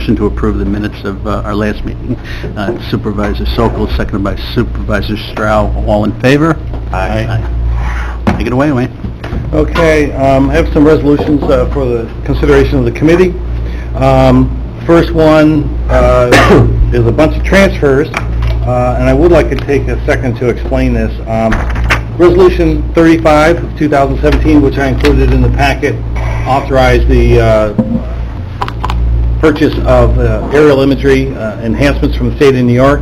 motion to approve the minutes of our last meeting. Supervisor Sokol, seconded by Supervisor Stroud. All in favor? Aye. Take it away, Wayne. Okay, I have some resolutions for the consideration of the committee. First one is a bunch of transfers, and I would like to take a second to explain this. Resolution 35 of 2017, which I included in the packet, authorized the purchase of aerial imagery enhancements from the state of New York.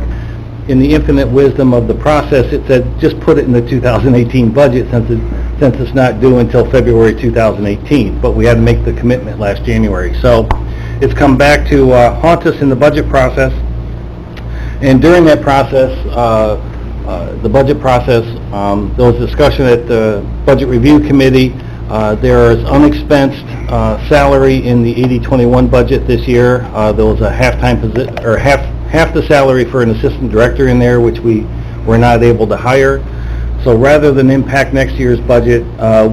In the infinite wisdom of the process, it said just put it in the 2018 budget since it's not due until February 2018, but we had to make the commitment last January. So it's come back to haunt us in the budget process, and during that process, the budget process, there was discussion at the Budget Review Committee. There is unexpensed salary in the 80-21 budget this year. There was a half the salary for an assistant director in there, which we were not able to hire. So rather than impact next year's budget,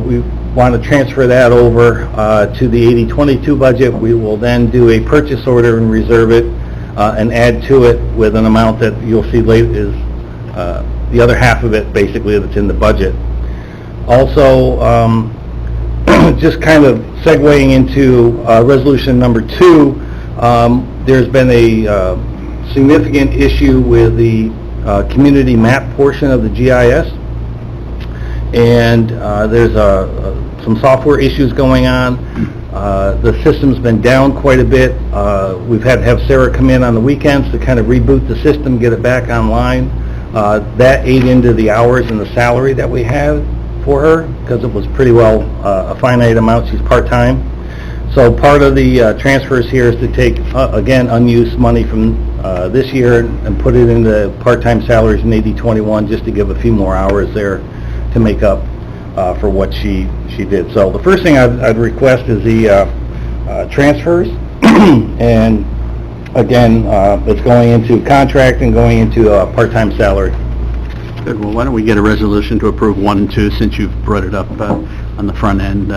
we want to transfer that over to the 80-22 budget. We will then do a purchase order and reserve it and add to it with an amount that you'll see later is the other half of it, basically, that's in the budget. Also, just kind of segueing into resolution number 2, there's been a significant issue with the community map portion of the GIS, and there's some software issues going on. The system's been down quite a bit. We've had to have Sarah come in on the weekends to kind of reboot the system, get it back online. That ate into the hours and the salary that we had for her, because it was pretty well a finite amount. She's part-time. So part of the transfers here is to take, again, unused money from this year and put it into part-time salaries in 80-21, just to give a few more hours there to make up for what she did. So the first thing I'd request is the transfers, and again, it's going into contract and going into part-time salary. Good. Well, why don't we get a resolution to approve 1 and 2, since you've brought it up on the front end.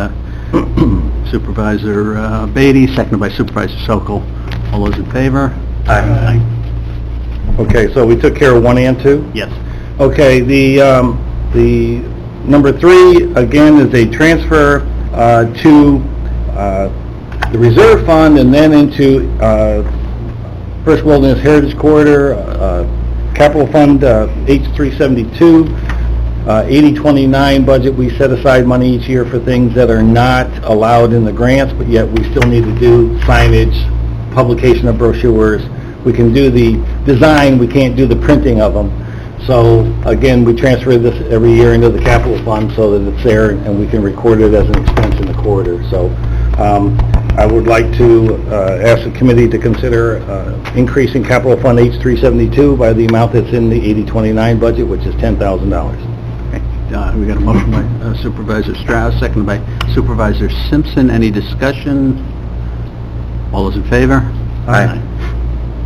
Supervisor Beatty, seconded by Supervisor Sokol. All those in favor? Aye. Okay, so we took care of 1 and 2? Yes. Okay, the number 3, again, is a transfer to the reserve fund and then into First Wilderness Heritage Corridor, Capital Fund H372, 80-29 budget. We set aside money each year for things that are not allowed in the grants, but yet we still need to do signage, publication of brochures. We can do the design, we can't do the printing of them. So again, we transfer this every year into the capital fund so that it's there and we can record it as an expense in the corridor. So I would like to ask the committee to consider increasing capital fund H372 by the amount that's in the 80-29 budget, which is $10,000. We got a motion by Supervisor Strauss, seconded by Supervisor Simpson. Any discussion? All those in favor? Aye.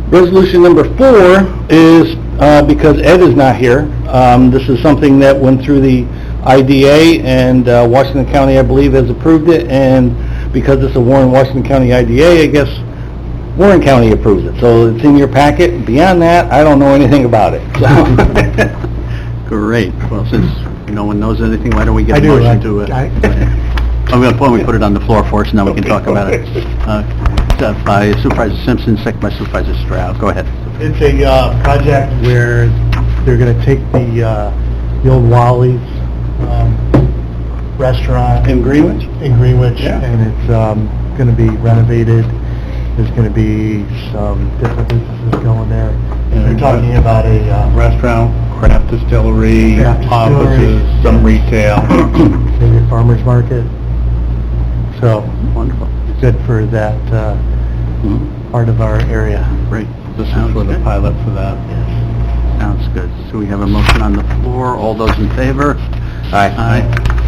Resolution number 4 is, because Ed is not here, this is something that went through the IDA, and Washington County, I believe, has approved it, and because it's a Warren-Washington County IDA, I guess Warren County approves it. So it's in your packet. Beyond that, I don't know anything about it. So. Great. Well, since no one knows anything, why don't we get a motion to it? I'm going to put it on the floor for us, and then we can talk about it. By Supervisor Simpson, second by Supervisor Stroud. Go ahead. It's a project where they're going to take the old Wally's restaurant In Greenwich? Yeah. And it's going to be renovated. There's going to be some different businesses going there. And they're talking about a Restaurant, craft distillery, offices, some retail. maybe a farmer's market. So Wonderful. good for that part of our area. Great. This is for the pilot for that. Yes. Sounds good. So we have a motion on the floor. All those in favor? Aye.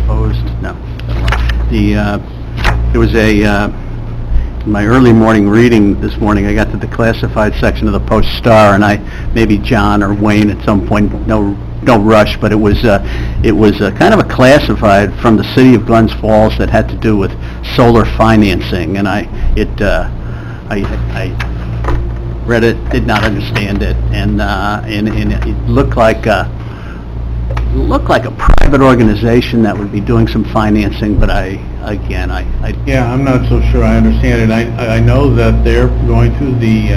Opposed? No. There was in my early morning reading this morning, I got to the classified section of the Post-Star, and maybe John or Wayne at some point, no rush, but it was kind of a classified from the city of Glens Falls that had to do with solar financing, and I read it, did not understand it, and it looked like a private organization that would be doing some financing, but I Yeah, I'm not so sure I understand it. I know that they're going through the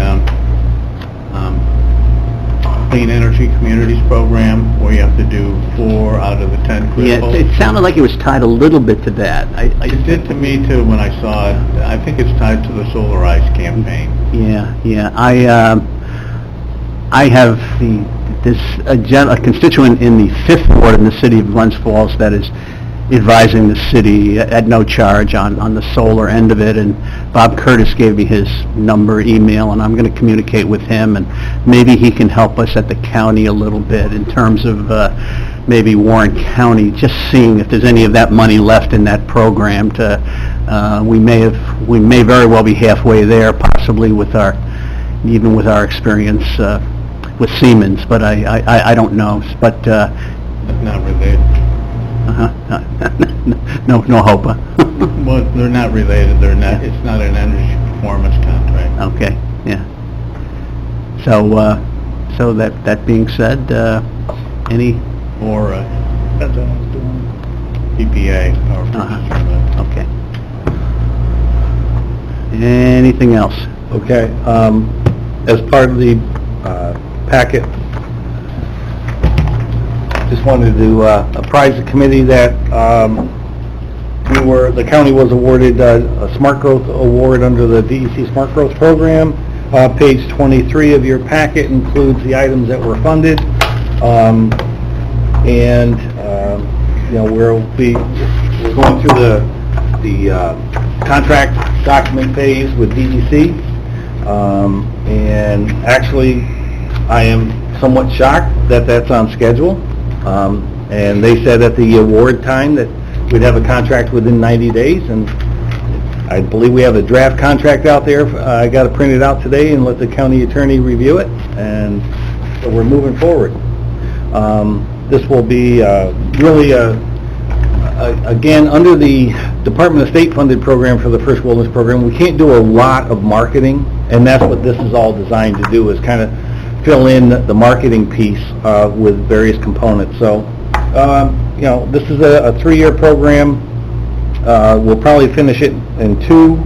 Clean Energy Communities Program, where you have to do 4 out of the 10 yeah, critical. it sounded like it was tied a little bit to that. It did to me too when I saw it. I think it's tied to the Solarize campaign. Yeah. I have a constituent in the 5th Ward in the city of Glens Falls that is advising the city at no charge on the solar end of it, and Bob Curtis gave me his number, email, and I'm going to communicate with him, and maybe he can help us at the county a little bit in terms of maybe Warren County, just seeing if there's any of that money left in that program to, we may very well be halfway there, possibly with our experience with Siemens, but I don't know, but Not related. no hope. Well, they're not related. They're not. It's not an energy performance contract. Okay, yeah. So that being said, any? Or PPA. Or Okay. Anything else? Okay, as part of the packet, just wanted to apprise the committee that the county was awarded a Smart Growth Award under the DEC Smart Growth Program. Page 23 of your packet includes the items that were funded, and we're going through the contract document phase with DEC, and actually I am somewhat shocked that that's on schedule. And they said at the award time that we'd have a contract within 90 days, and I believe we have a draft contract out there. I got it printed out today and let the county attorney review it, and so we're moving forward. This will be really, again, under the Department of State funded program for the First Wilderness Program, we can't do a lot of marketing, and that's what this is all designed to do, is kind of fill in the marketing piece with various components. So, this is a 3-year program. We'll probably finish it in 2,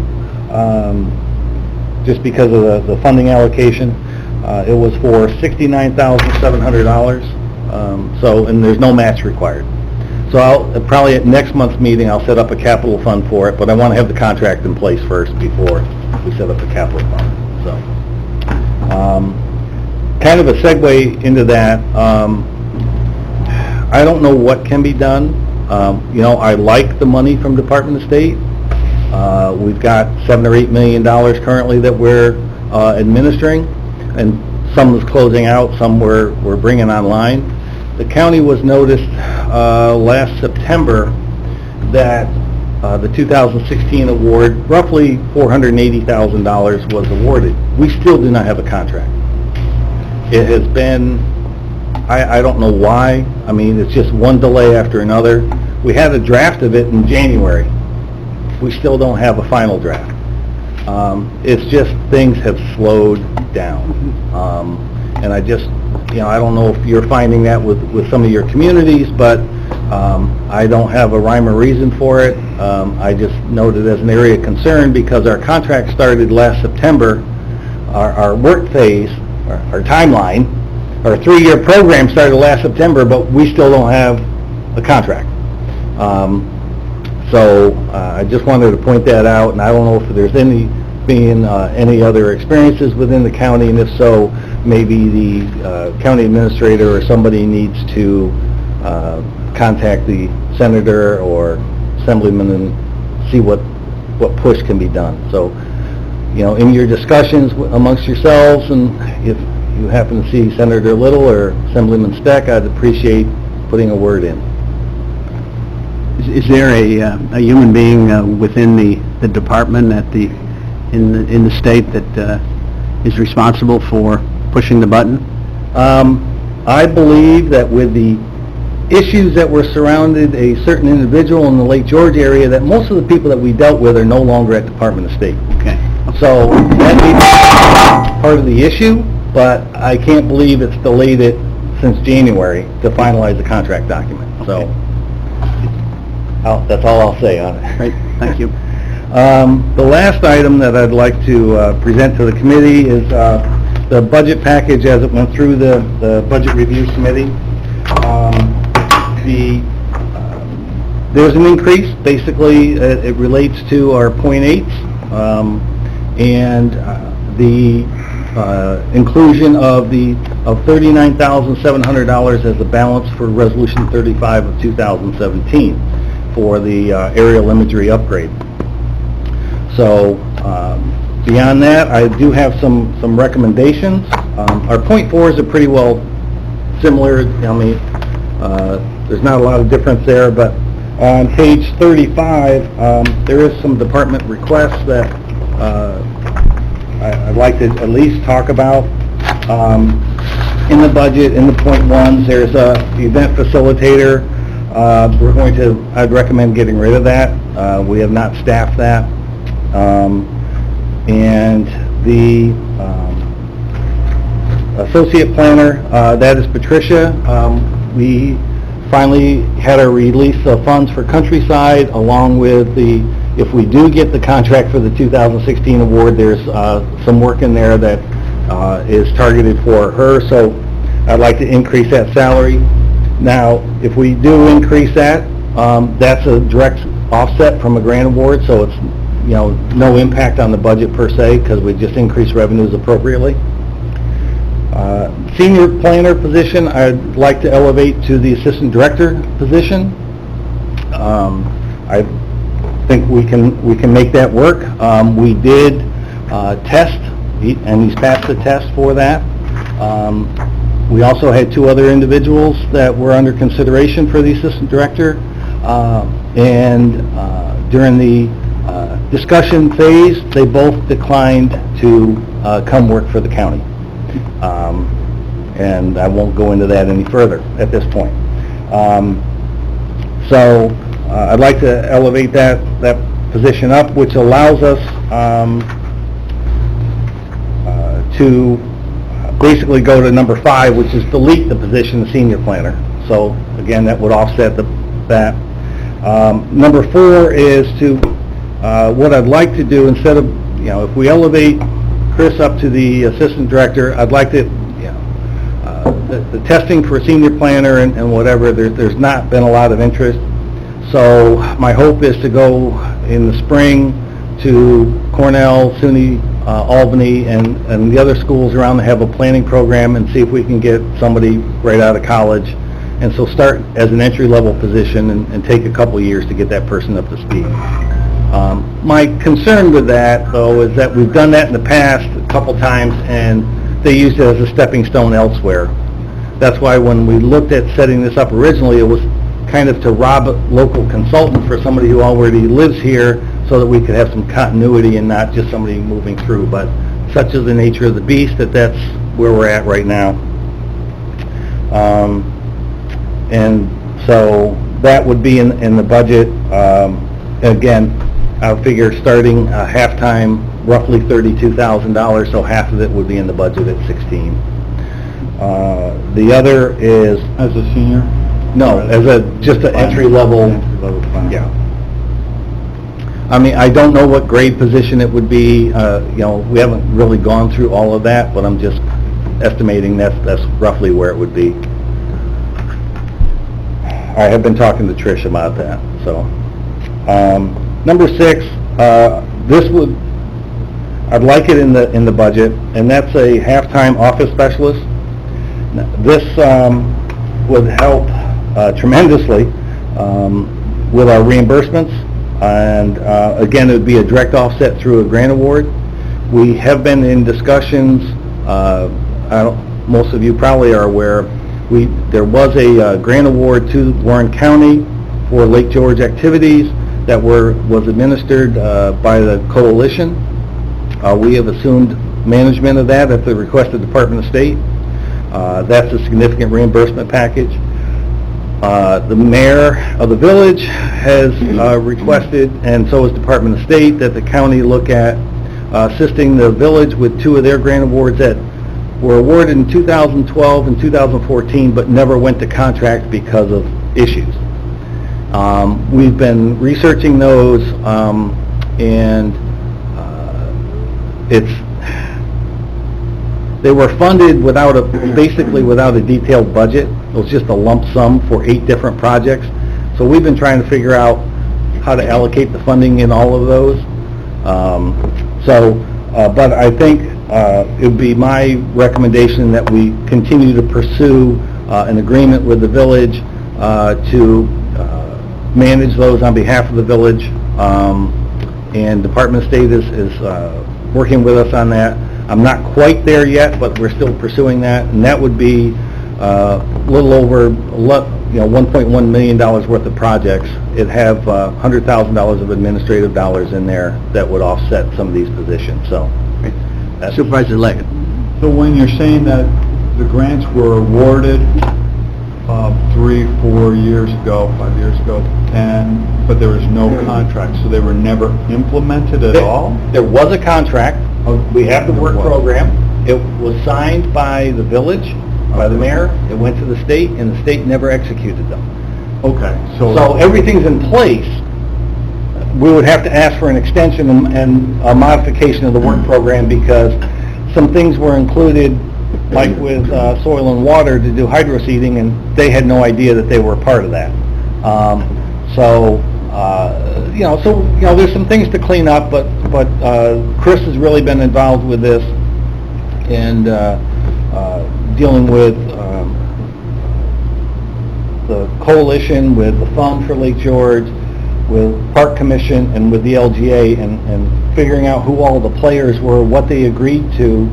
just because of the funding allocation. It was for $69,700, and there's no match required. So probably at next month's meeting, I'll set up a capital fund for it, but I want to have the contract in place first before we set up the capital fund. So, kind of a segue into that, I don't know what can be done. I like the money from Department of State. We've got $7 or $8 million currently that we're administering, and some is closing out, some we're bringing online. The county was noticed last September that the 2016 award, roughly $480,000 was awarded. We still do not have a contract. It has been, I don't know why. I mean, it's just one delay after another. We had a draft of it in January. We still don't have a final draft. It's just things have slowed down. And I just, I don't know if you're finding that with some of your communities, but I don't have a rhyme or reason for it. I just note it as an area of concern because our contract started last September. Our work phase, our timeline, our 3-year program started last September, but we still don't have a contract. So I just wanted to point that out, and I don't know if there's any other experiences within the county, and if so, maybe the county administrator or somebody needs to contact the senator or assemblyman and see what push can be done. So, in your discussions amongst yourselves, and if you happen to see Senator Little or Assemblyman Speck, I'd appreciate putting a word in. Is there a human being within the department in the state that is responsible for pushing the button? I believe that with the issues that were surrounded a certain individual in the Lake George area, that most of the people that we dealt with are no longer at Department of State. Okay. So that may be part of the issue, but I can't believe it's delayed it since January to finalize the contract document. So that's all I'll say on it. Great, thank you. The last item that I'd like to present to the committee is the budget package as it went through the Budget Review Committee. There's an increase. Basically, it relates to our .8s and the inclusion of $39,700 as the balance for Resolution 35 of 2017 for the aerial imagery upgrade. So beyond that, I do have some recommendations. Our .4s are pretty well similar. I mean, there's not a lot of difference there, but on page 35, there is some department requests that I'd like to at least talk about. In the budget, in the .1s, there's the event facilitator. I'd recommend getting rid of that. We have not staffed that. And the associate planner, that is Patricia. We finally had a release of funds for Countryside, along with if we do get the contract for the 2016 award, there's some work in there that is targeted for her, so I'd like to increase that salary. Now, if we do increase that, that's a direct offset from a grant award, so it's no impact on the budget per se, because we just increase revenues appropriately. Senior planner position, I'd like to elevate to the assistant director position. I think we can make that work. We did test, and he's passed the test for that. We also had two other individuals that were under consideration for the assistant director, and during the discussion phase, they both declined to come work for the county. And I won't go into that any further at this point. So I'd like to elevate that position up, which allows us to basically go to number 5, which is delete the position of senior planner. So again, that would offset that. Number 4 is to what I'd like to do, instead of, if we elevate Chris up to the assistant director, I'd like to, the testing for senior planner and whatever, there's not been a lot of interest. So my hope is to go in the spring to Cornell, SUNY, Albany, and the other schools around that have a planning program, and see if we can get somebody right out of college. And so start as an entry-level position and take a couple years to get that person up to speed. My concern with that, though, is that we've done that in the past a couple times, and they used it as a stepping stone elsewhere. That's why when we looked at setting this up originally, it was kind of to rob a local consultant for somebody who already lives here, so that we could have some continuity and not just somebody moving through. But such is the nature of the beast, that's where we're at right now. And so that would be in the budget. Again, I figure starting half-time, roughly $32,000, so half of it would be in the budget at 16. The other is... As a senior? No, as just an entry-level... Yeah. I mean, I don't know what grade position it would be. We haven't really gone through all of that, but I'm just estimating that's roughly where it would be. I have been talking to Trish about that. So, number 6, I'd like it in the budget, and that's a half-time office specialist. This would help tremendously with our reimbursements, and again, it would be a direct offset through a grant award. We have been in discussions. Most of you probably are aware. There was a grant award to Warren County for Lake George activities that was administered by the coalition. We have assumed management of that at the request of the Department of State. That's a significant reimbursement package. The mayor of the village has requested, and so has Department of State, that the county look at assisting the village with 2 of their grant awards that were awarded in 2012 and 2014, but never went to contract because of issues. We've been researching those, and they were funded basically without a detailed budget. It was just a lump sum for 8 different projects. So we've been trying to figure out how to allocate the funding in all of those. But I think it would be my recommendation that we continue to pursue an agreement with the village to manage those on behalf of the village, and Department of State is working with us on that. I'm not quite there yet, but we're still pursuing that, and that would be a little over $1.1 million worth of projects. It'd have $100,000 of administrative dollars in there that would offset some of these positions. So, Supervisor Leggett. So when you're saying that the grants were awarded 3-4 years ago, 5 years ago, but there was no contract, so they were never implemented at all? There was a contract. We have the work program. It was signed by the village, by the mayor. It went to the state, and the state never executed them. Okay, So everything's in place. We would have to ask for an extension and a modification of the work program because some things were included, like with soil and water, to do hydro seeding, and they had no idea that they were a part of that. There's some things to clean up, but Chris has really been involved with this and dealing with the coalition, with the Fund for Lake George, with Park Commission, and with the LGA, and figuring out who all the players were, what they agreed to,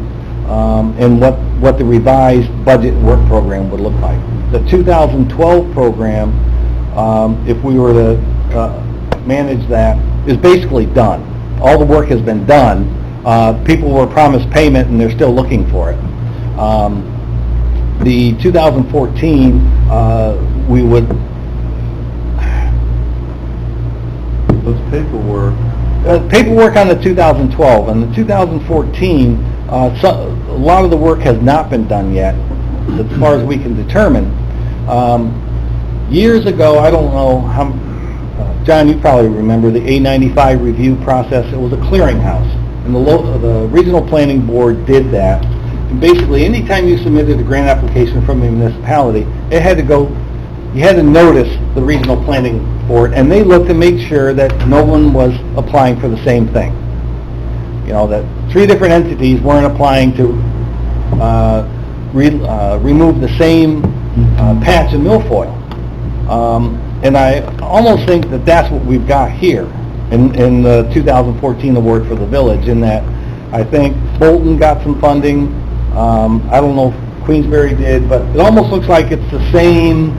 and what the revised budget work program would look like. The 2012 program, if we were to manage that, is basically done. All the work has been done. People were promised payment, and they're still looking for it. The 2014, we would... Those paperwork... paperwork on the 2012. And the 2014, a lot of the work has not been done yet, as far as we can determine. Years ago, I don't know how... John, you probably remember the A95 review process. It was a clearinghouse, and the Regional Planning Board did that. And basically, anytime you submitted a grant application from a municipality, it had to go, you had to notice the Regional Planning Board, and they looked to make sure that no one was applying for the same thing. That 3 different entities weren't applying to remove the same patch of milfoil. And I almost think that that's what we've got here in the 2014 award for the village, in that I think Bolton got some funding. I don't know if Queensbury did, but it almost looks like it's the same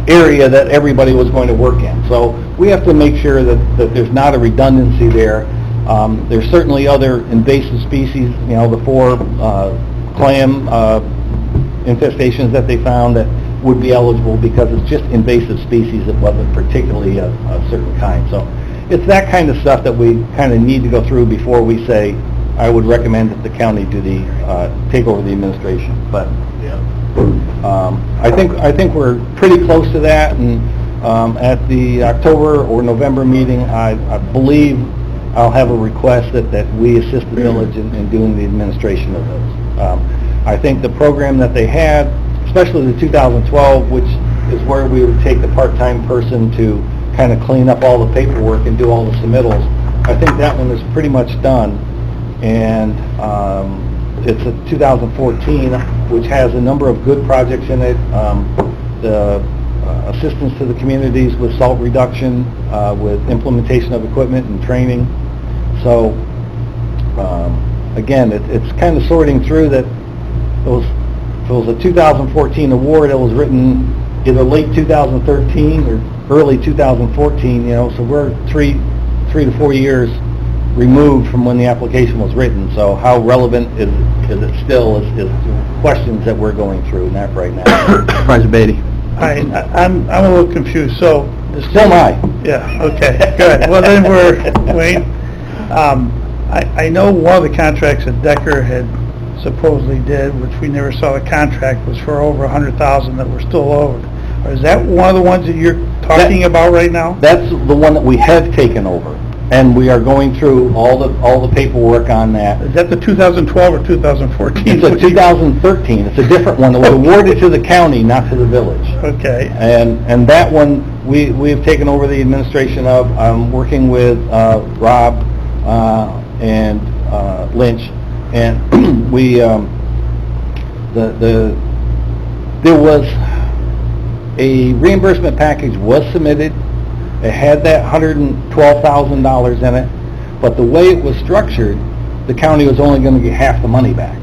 area that everybody was going to work in. So we have to make sure that there's not a redundancy there. There's certainly other invasive species, the 4 clam infestations that they found that would be eligible because it's just invasive species. It wasn't particularly a certain kind. So it's that kind of stuff that we kind of need to go through before we say, I would recommend that the county do take over the administration. But I think we're pretty close to that, and at the October or November meeting, I believe I'll have a request that we assist the village in doing the administration of those. I think the program that they had, especially the 2012, which is where we would take the part-time person to kind of clean up all the paperwork and do all the submittals, I think that one is pretty much done. And it's a 2014, which has a number of good projects in it. The assistance to the communities with salt reduction, with implementation of equipment and training. So again, it's kind of sorting through that. It was a 2014 award. It was written either late 2013 or early 2014. So we're 3 to 4 years removed from when the application was written. So how relevant is it still is questions that we're going through right now. Supervisor Beatty. I'm a little confused, so... Still am I. Yeah, okay, good. Well, then Wayne, I know one of the contracts that Decker had supposedly did, which we never saw the contract, was for over $100,000 that we're still owed. Or is that one of the ones that you're talking about right now? That's the one that we have taken over, and we are going through all the paperwork on that. Is that the 2012 or 2014? It's a 2013, it's a different one that was awarded to the county, not to the village. Okay. And that one, we've taken over the administration of. I'm working with Rob and Lynch, and there was a reimbursement package was submitted. It had that $112,000 in it, but the way it was structured, the county was only going to get half the money back.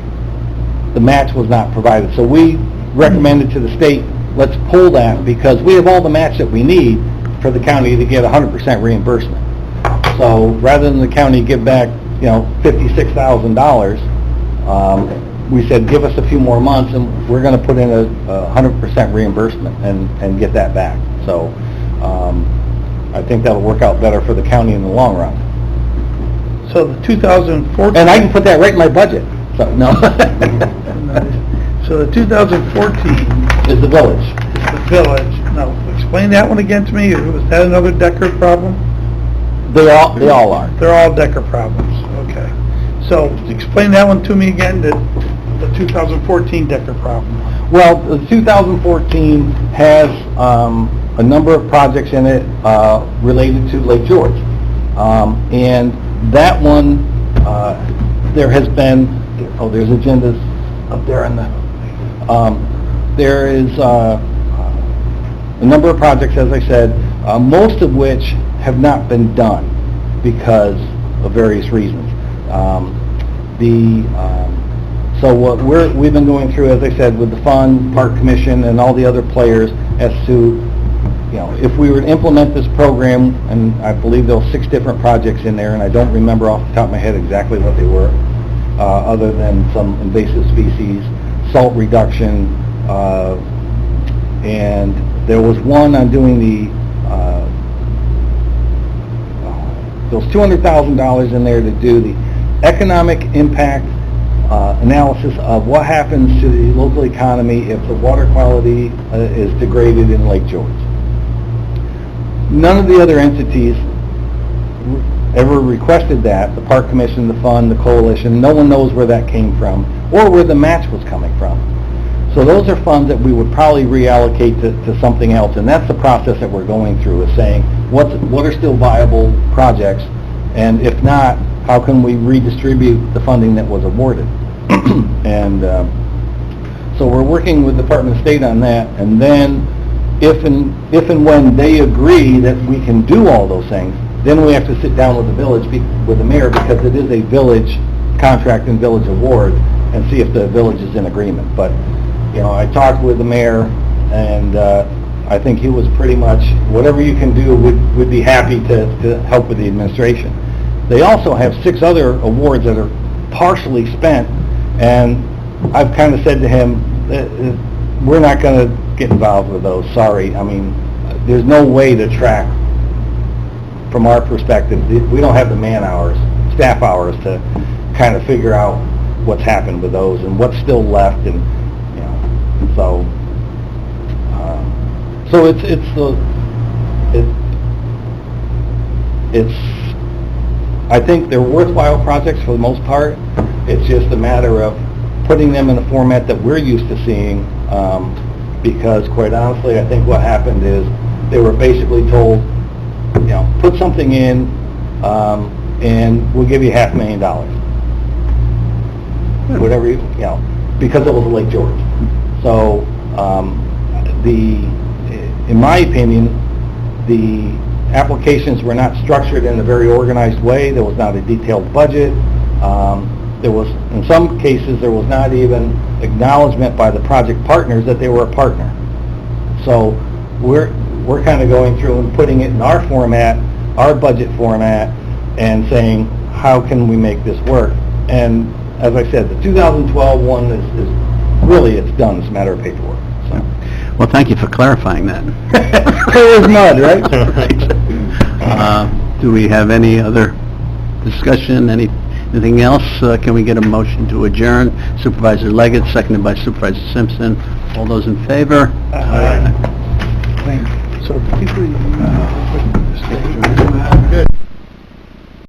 The match was not provided. So we recommended to the state, let's pull that, because we have all the match that we need for the county to get 100% reimbursement. So rather than the county give back, $56,000, we said, give us a few more months, and we're going to put in a 100% reimbursement and get that back. So I think that'll work out better for the county in the long run. So the 2014... And I can put that right in my budget. So, no. So the 2014... Is the village. The village. Now, explain that one again to me. Was that another Decker problem? They all are. They're all Decker problems. Okay. So explain that one to me again, the 2014 Decker problem. Well, the 2014 has a number of projects in it related to Lake George. And that one, there has been, there's agendas up there in the, there is a number of projects, as I said, most of which have not been done because of various reasons. So what we've been going through, as I said, with the fund, Park Commission, and all the other players as to, if we were to implement this program, and I believe there were 6 different projects in there, and I don't remember off the top of my head exactly what they were, other than some invasive species, salt reduction, and there was one on doing there was $200,000 in there to do the economic impact analysis of what happens to the local economy if the water quality is degraded in Lake George. None of the other entities ever requested that. The Park Commission, the fund, the coalition, no one knows where that came from or where the match was coming from. So those are funds that we would probably reallocate to something else, and that's the process that we're going through, is saying what are still viable projects, and if not, how can we redistribute the funding that was awarded? And so we're working with the Department of State on that, and then if and when they agree that we can do all those things, then we have to sit down with the village, with the mayor, because it is a village contract and village award, and see if the village is in agreement. But I talked with the mayor, and I think he was pretty much, whatever you can do, would be happy to help with the administration. They also have 6 other awards that are partially spent, and I've kind of said to him, we're not going to get involved with those, sorry. I mean, there's no way to track, from our perspective, we don't have the man hours, staff hours, to kind of figure out what's happened with those and what's still left, and so it's I think they're worthwhile projects for the most part. It's just a matter of putting them in a format that we're used to seeing, because quite honestly, I think what happened is they were basically told, put something in, and we'll give you $500,000. Whatever because it was Lake George. So, in my opinion, the applications were not structured in a very organized way. There was not a detailed budget. There was, in some cases, there was not even acknowledgement by the project partners that they were a partner. So we're kind of going through and putting it in our format, our budget format, and saying, how can we make this work? And as I said, the 2012 one is really, it's done. It's a matter of paperwork. So. Well, thank you for clarifying that. Clear as mud, right? Right. Do we have any other discussion, Anything else? Can we get a motion to adjourn? Supervisor Leggett, seconded by Supervisor Simpson. All those in favor? So people, Good.